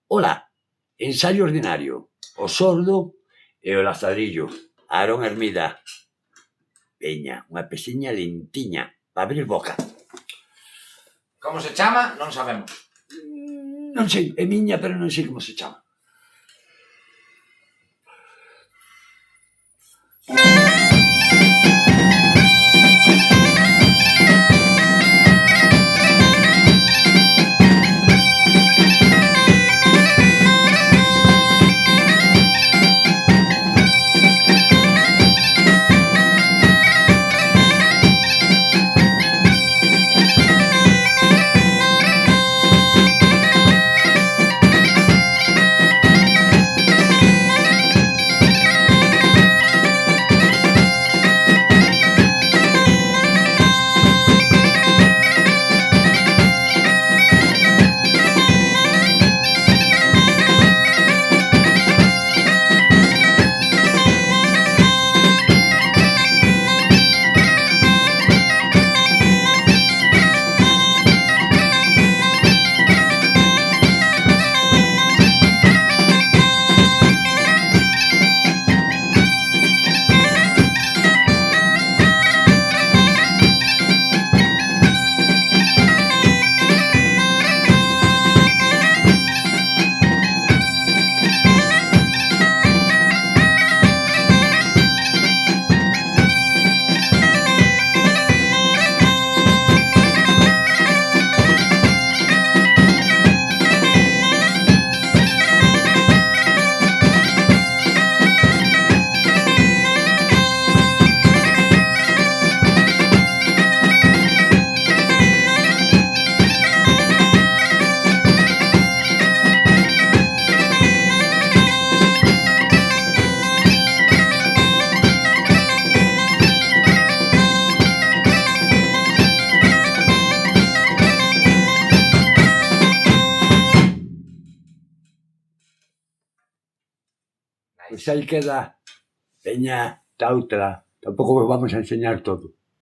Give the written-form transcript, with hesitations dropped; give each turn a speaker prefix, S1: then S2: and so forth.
S1: Ola, ensaio ordinario, o sordo e o lazarillo. Aarón Hermida. Veña, unha pesiña lentiña, para abrir boca.
S2: Como se chama, non sabemos.
S1: Non sei, é miña, pero non sei como se chama. Pois aí queda. Veña, ta outra. Tampouco vos vamos a enseñar todo.